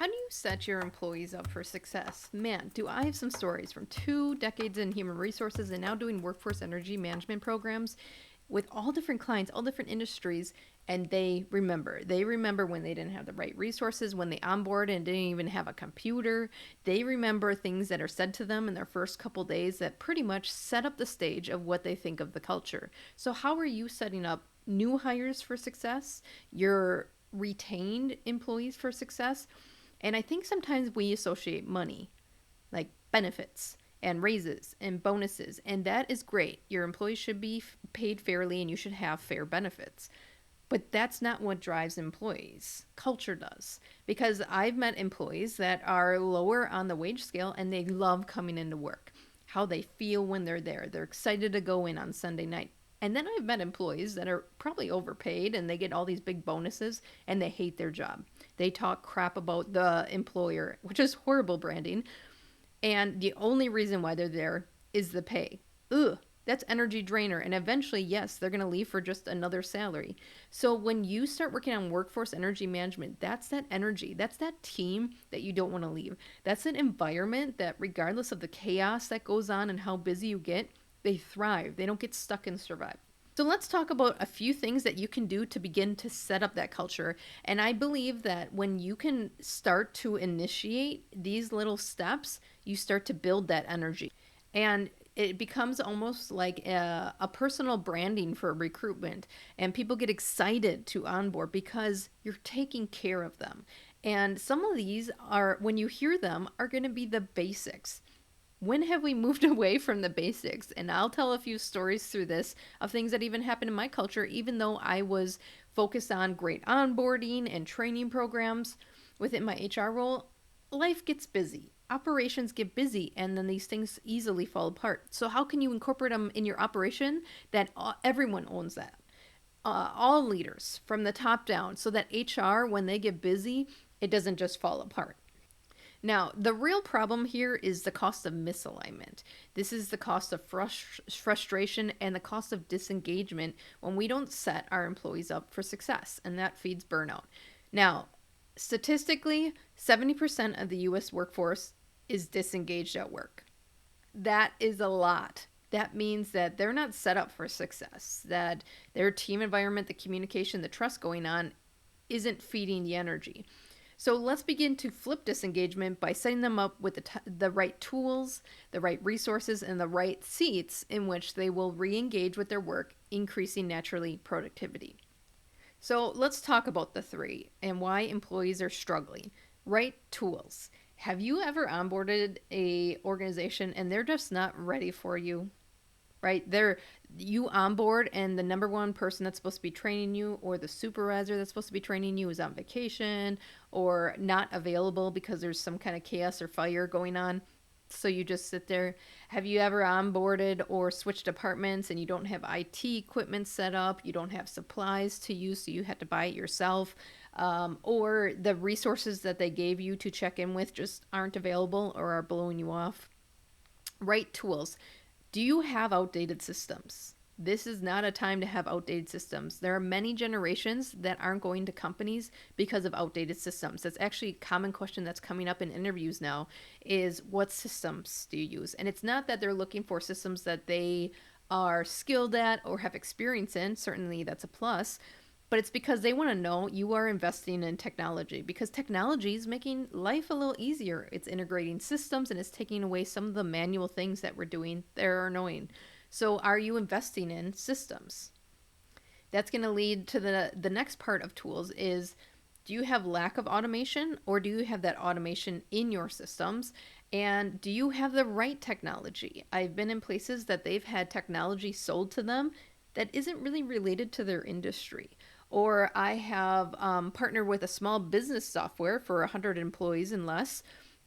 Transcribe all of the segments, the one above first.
How do you set your employees up for success? Man, do I have some stories from 2 decades in human resources and now doing workforce energy management programs with all different clients, all different industries, and they remember. They remember when they didn't have the right resources, when they onboarded and didn't even have a computer. They remember things that are said to them in their first couple days that pretty much set up the stage of what they think of the culture. So, how are you setting up new hires for success, your retained employees for success? And I think sometimes we associate money, like benefits and raises and bonuses, and that is great. Your employees should be paid fairly and you should have fair benefits. But that's not what drives employees. Culture does. Because I've met employees that are lower on the wage scale and they love coming into work. How they feel when they're there. They're excited to go in on Sunday night. And then I've met employees that are probably overpaid and they get all these big bonuses and they hate their job. They talk crap about the employer, which is horrible branding. And the only reason why they're there is the pay. Ugh, that's energy drainer. And eventually, yes, they're going to leave for just another salary. So when you start working on workforce energy management, that's that energy. That's that team that you don't want to leave. That's an environment that, regardless of the chaos that goes on and how busy you get, they thrive. They don't get stuck and survive. So let's talk about a few things that you can do to begin to set up that culture. And I believe that when you can start to initiate these little steps, you start to build that energy. And it becomes almost like a personal branding for recruitment. And people get excited to onboard because you're taking care of them. And some of these are, when you hear them, are going to be the basics. When have we moved away from the basics? And I'll tell a few stories through this of things that even happened in my culture, even though I was focused on great onboarding and training programs within my HR role. Life gets busy. Operations get busy, and then these things easily fall apart. So, how can you incorporate them in your operation that everyone owns that? All leaders from the top down, so that HR, when they get busy, it doesn't just fall apart. Now, the real problem here is the cost of misalignment. This is the cost of frustration and the cost of disengagement when we don't set our employees up for success, and that feeds burnout. Now, statistically, 70% of the US workforce is disengaged at work. That is a lot. That means that they're not set up for success, that their team environment, the communication, the trust going on isn't feeding the energy. So let's begin to flip disengagement by setting them up with the right tools, the right resources, and the right seats in which they will re engage with their work, increasing naturally productivity. So let's talk about the three and why employees are struggling. Right tools. Have you ever onboarded a organization and they're just not ready for you? Right? You onboard and the number one person that's supposed to be training you or the supervisor that's supposed to be training you is on vacation or not available because there's some kind of chaos or fire going on. So you just sit there. Have you ever onboarded or switched departments and you don't have IT equipment set up, you don't have supplies to use, so you had to buy it yourself, or the resources that they gave you to check in with just aren't available or are blowing you off? Right tools. Do you have outdated systems? This is not a time to have outdated systems. There are many generations that aren't going to companies because of outdated systems. That's actually a common question that's coming up in interviews now is what systems do you use? And it's not that they're looking for systems that they are skilled at or have experience in. Certainly that's a plus. But it's because they want to know you are investing in technology because technology is making life a little easier. It's integrating systems and it's taking away some of the manual things that we're doing that are annoying. So, are you investing in systems? That's going to lead to the next part of tools is do you have lack of automation or do you have that automation in your systems? And do you have the right technology? I've been in places that they've had technology sold to them that isn't really related to their industry. Or I have partnered with a small business software for 100 employees and less,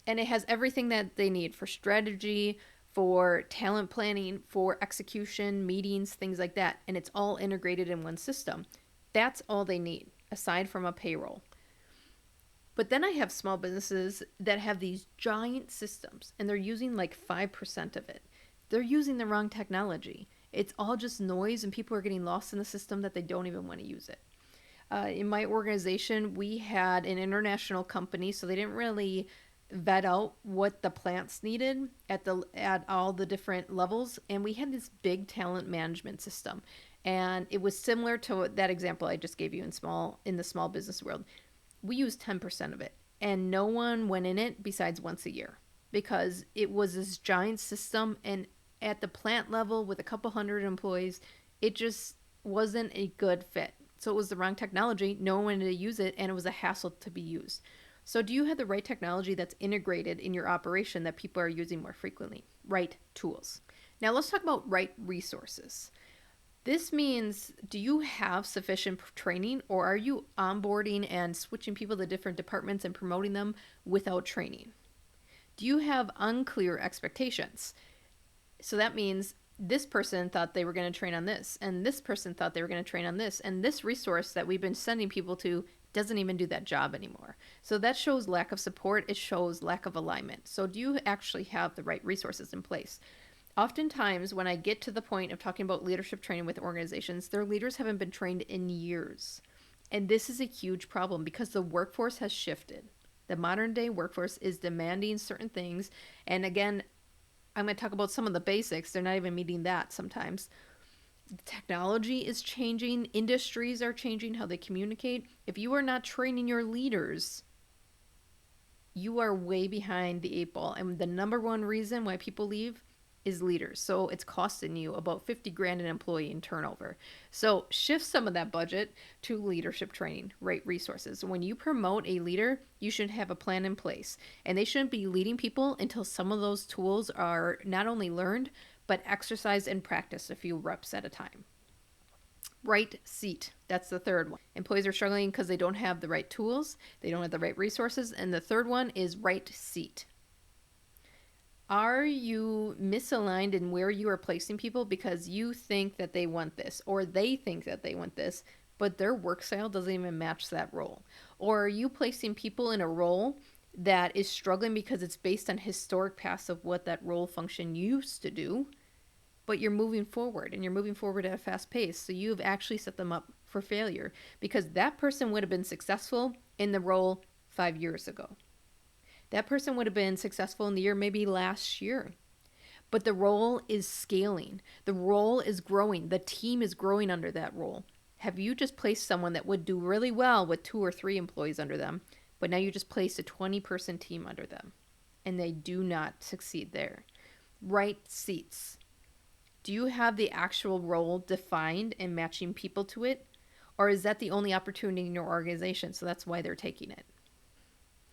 and it has everything that they need for strategy, for talent planning, for execution, meetings, things like that. And it's all integrated in one system. That's all they need, aside from a payroll. But then I have small businesses that have these giant systems, and they're using like 5% of it. They're using the wrong technology. It's all just noise, and people are getting lost in the system that they don't even want to use it. In my organization, we had an international company, so they didn't really vet out what the plants needed at all the different levels, and we had this big talent management system, and it was similar to that example I just gave you in the small business world. We used 10% of it, and no one went in it besides once a year because it was this giant system, and at the plant level with a couple hundred employees, it just wasn't a good fit. So it was the wrong technology, no one wanted to use it, and it was a hassle to be used. So do you have the right technology that's integrated in your operation that people are using more frequently? Right tools. Now let's talk about right resources. This means, do you have sufficient training, or are you onboarding and switching people to different departments and promoting them without training? Do you have unclear expectations? So that means this person thought they were going to train on this, and this person thought they were going to train on this, and this resource that we've been sending people to doesn't even do that job anymore. So that shows lack of support. It shows lack of alignment. So do you actually have the right resources in place? Oftentimes, when I get to the point of talking about leadership training with organizations, their leaders haven't been trained in years. And this is a huge problem because the workforce has shifted. The modern day workforce is demanding certain things. And again, I'm going to talk about some of the basics. They're not even meeting that sometimes. Technology is changing. Industries are changing how they communicate. If you are not training your leaders, you are way behind the eight ball. And the number one reason why people leave is leaders. So it's costing you about 50 grand an employee in turnover. So shift some of that budget to leadership training, right resources. When you promote a leader, you should have a plan in place. And they shouldn't be leading people until some of those tools are not only learned, but exercised and practiced a few reps at a time. Right seat. That's the third one. Employees are struggling because they don't have the right tools, they don't have the right resources. And the third one is right seat. Are you misaligned in where you are placing people because you think that they want this, or they think that they want this, but their work style doesn't even match that role? Or are you placing people in a role that is struggling because it's based on historic past of what that role function used to do, but you're moving forward and you're moving forward at a fast pace, so you've actually set them up for failure because that person would have been successful in the role 5 years ago. That person would have been successful in the year maybe last year. But the role is scaling. The role is growing. The team is growing under that role. Have you just placed someone that would do really well with 2 or 3 employees under them, but now you just placed a 20-person team under them, and they do not succeed there? Right seats. Do you have the actual role defined and matching people to it? Or is that the only opportunity in your organization, so that's why they're taking it?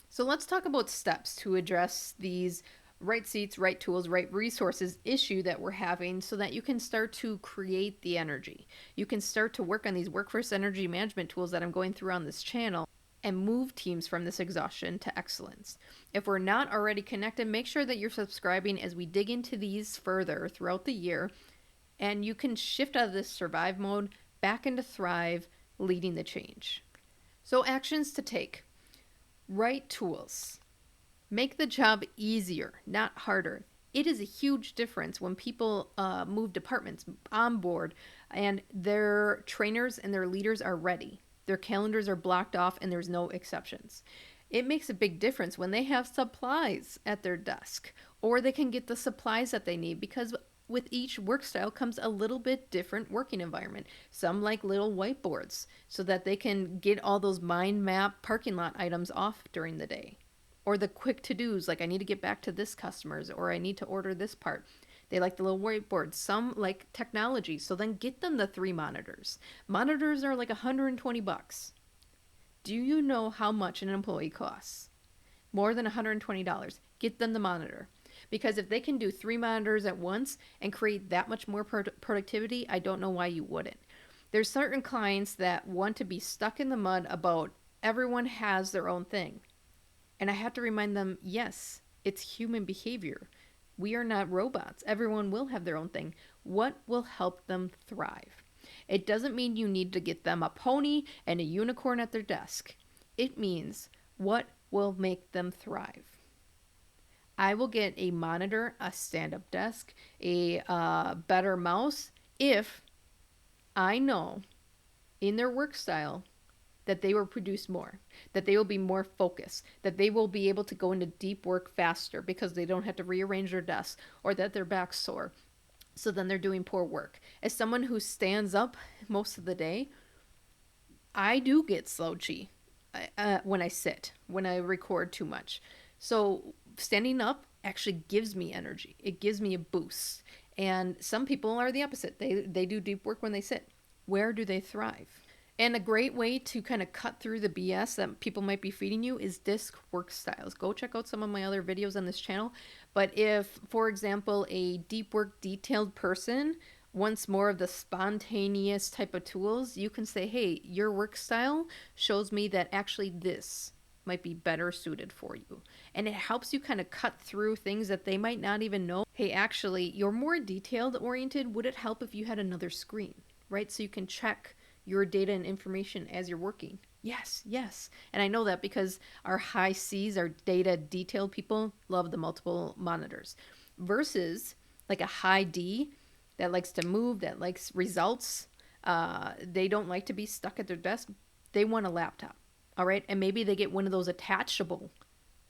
So let's talk about steps to address these right seats, right tools, right resources issue that we're having so that you can start to create the energy. You can start to work on these workforce energy management tools that I'm going through on this channel and move teams from this exhaustion to excellence. If we're not already connected, make sure that you're subscribing as we dig into these further throughout the year, and you can shift out of this survive mode back into thrive, leading the change. So actions to take. Right tools. Make the job easier, not harder. It is a huge difference when people move departments on board and their trainers and their leaders are ready. Their calendars are blocked off and there's no exceptions. It makes a big difference when they have supplies at their desk, or they can get the supplies that they need, because with each work style comes a little bit different working environment. Some like little whiteboards so that they can get all those mind map parking lot items off during the day. Or the quick to-dos, like I need to get back to this customers, or I need to order this part. They like the little whiteboards. Some like technology, so then get them the 3 monitors. Monitors are like $120. Do you know how much an employee costs? More than $120. Get them the monitor. Because if they can do 3 monitors at once and create that much more productivity, I don't know why you wouldn't. There's certain clients that want to be stuck in the mud about everyone has their own thing. And I have to remind them, yes, it's human behavior. We are not robots. Everyone will have their own thing. What will help them thrive? It doesn't mean you need to get them a pony and a unicorn at their desk. It means what will make them thrive. I will get a monitor, a stand-up desk, a better mouse if I know in their work style that they will produce more, that they will be more focused, that they will be able to go into deep work faster because they don't have to rearrange their desks, or that their back's sore. So then they're doing poor work. As someone who stands up most of the day, I do get slouchy when I sit, when I record too much. So standing up actually gives me energy. It gives me a boost. And some people are the opposite. They do deep work when they sit. Where do they thrive? And a great way to kind of cut through the BS that people might be feeding you is disc work styles. Go check out some of my other videos on this channel. But if, for example, a deep work detailed person wants more of the spontaneous type of tools, you can say, hey, your work style shows me that actually this might be better suited for you. And it helps you kind of cut through things that they might not even know. Hey, actually, you're more detailed oriented. Would it help if you had another screen, right? So you can check your data and information as you're working. Yes, yes. And I know that because our high C's, our data detailed people, love the multiple monitors. Versus like a high D that likes to move, that likes results. They don't like to be stuck at their desk. They want a laptop. All right. And maybe they get one of those attachable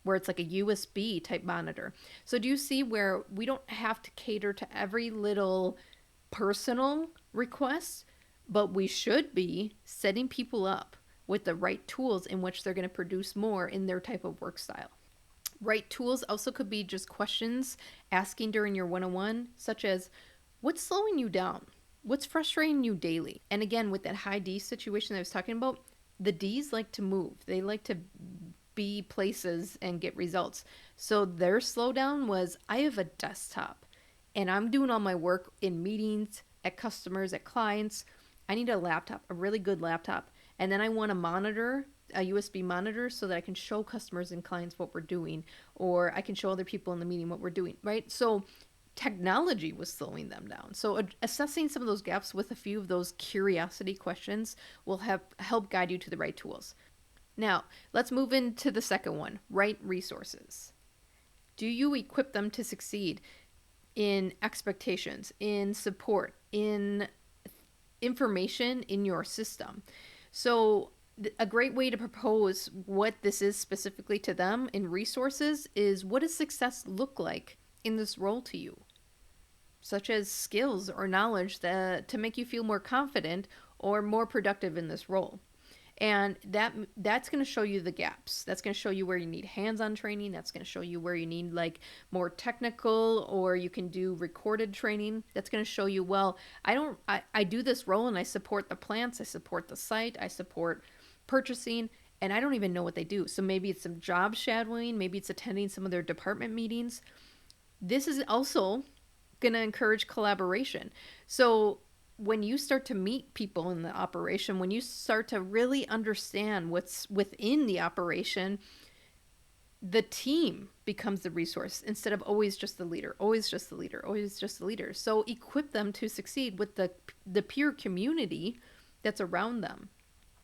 where it's like a USB type monitor. So do you see where we don't have to cater to every little personal request, but we should be setting people up with the right tools in which they're going to produce more in their type of work style. Right tools also could be just questions asking during your one-on-one, such as, what's slowing you down? What's frustrating you daily? And again, with that high D situation I was talking about, the Ds like to move. They like to be places and get results. So their slowdown was, I have a desktop and I'm doing all my work in meetings, at customers, at clients. I need a laptop, a really good laptop. And then I want a monitor, a USB monitor, so that I can show customers and clients what we're doing, or I can show other people in the meeting what we're doing, right? So technology was slowing them down. So assessing some of those gaps with a few of those curiosity questions will help guide you to the right tools. Now, let's move into the second one, right resources. Do you equip them to succeed in expectations, in support, in information in your system? So a great way to propose what this is specifically to them in resources is, what does success look like in this role to you? Such as skills or knowledge that to make you feel more confident or more productive in this role. And that's going to show you the gaps. That's going to show you where you need hands-on training. That's going to show you where you need like more technical, or you can do recorded training. That's going to show you, well, I do this role and I support the plants, I support the site, I support purchasing, and I don't even know what they do. So maybe it's some job shadowing, maybe it's attending some of their department meetings. This is also going to encourage collaboration. So when you start to meet people in the operation, when you start to really understand what's within the operation, the team becomes the resource instead of always just the leader, always just the leader, always just the leader. So equip them to succeed with the peer community that's around them.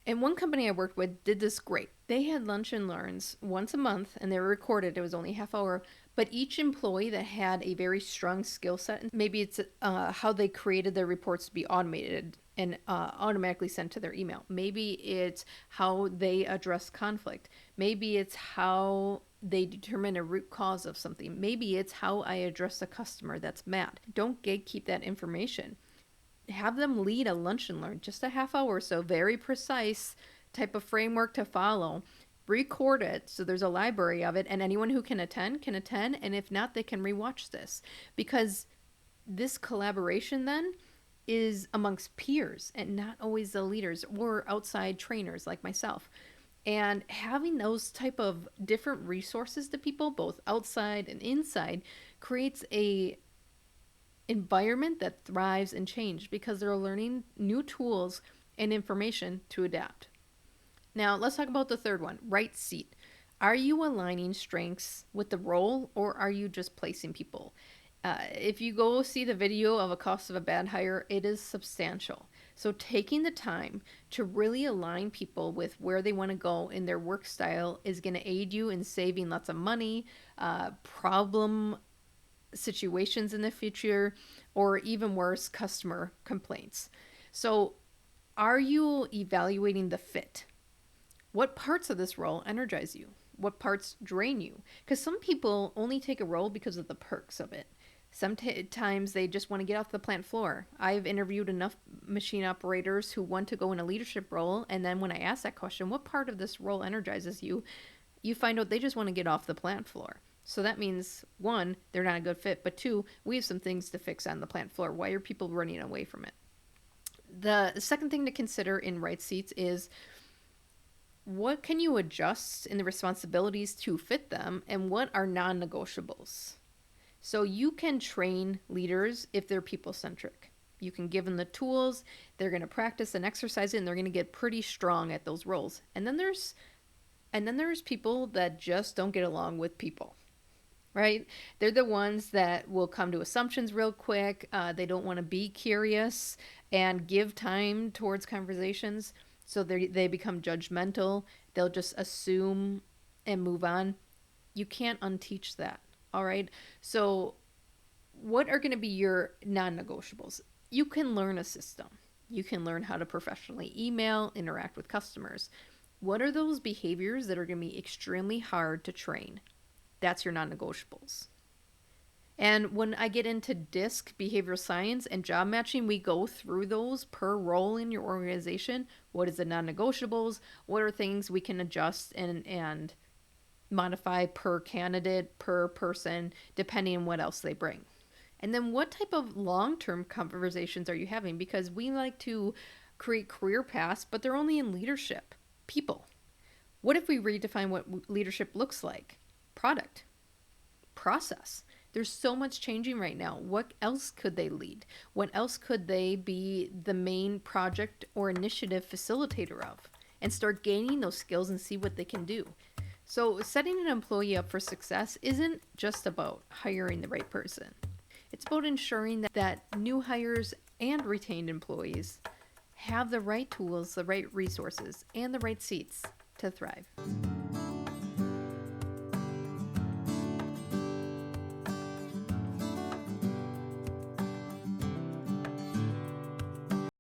And one company I worked with did this great. They had lunch and learns once a month, and they were recorded. It was only a half hour. But each employee that had a very strong skill set, maybe it's how they created their reports to be automated and automatically sent to their email. Maybe it's how they address conflict. Maybe it's how they determine a root cause of something. Maybe it's how I address a customer that's mad. Don't gatekeep that information. Have them lead a lunch and learn, just a half hour or so, very precise type of framework to follow. Record it so there's a library of it, and anyone who can attend, and if not, they can rewatch this, because this collaboration then is amongst peers and not always the leaders or outside trainers like myself. And having those type of different resources to people, both outside and inside, creates a environment that thrives and change because they're learning new tools and information to adapt. Now, let's talk about the third one, right seat. Are you aligning strengths with the role, or are you just placing people? If you go see the video of a cost of a bad hire, it is substantial. So taking the time to really align people with where they want to go in their work style is going to aid you in saving lots of money, problem situations in the future, or even worse, customer complaints. So are you evaluating the fit? What parts of this role energize you? What parts drain you? Because some people only take a role because of the perks of it. Sometimes they just want to get off the plant floor. I've interviewed enough machine operators who want to go in a leadership role, and then when I ask that question, what part of this role energizes you? You find out they just want to get off the plant floor. So that means, one, they're not a good fit, but two, we have some things to fix on the plant floor. Why are people running away from it? The second thing to consider in right seats is what can you adjust in the responsibilities to fit them, and what are non-negotiables? So you can train leaders if they're people-centric. You can give them the tools, they're going to practice and exercise it, and they're going to get pretty strong at those roles. And then there's people that just don't get along with people, right? They're the ones that will come to assumptions real quick. They don't want to be curious and give time towards conversations. So they become judgmental. They'll just assume and move on. You can't unteach that. All right. So what are going to be your non-negotiables? You can learn a system. You can learn how to professionally email, interact with customers. What are those behaviors that are going to be extremely hard to train? That's your non-negotiables. And when I get into DISC, behavioral science, and job matching, we go through those per role in your organization. What is the non-negotiables? What are things we can adjust and modify per candidate, per person, depending on what else they bring? And then what type of long-term conversations are you having? Because we like to create career paths, but they're only in leadership. People. What if we redefine what leadership looks like? Product. Process. There's so much changing right now. What else could they lead? What else could they be the main project or initiative facilitator of? And start gaining those skills and see what they can do. So setting an employee up for success isn't just about hiring the right person. It's about ensuring that new hires and retained employees have the right tools, the right resources, and the right seats to thrive.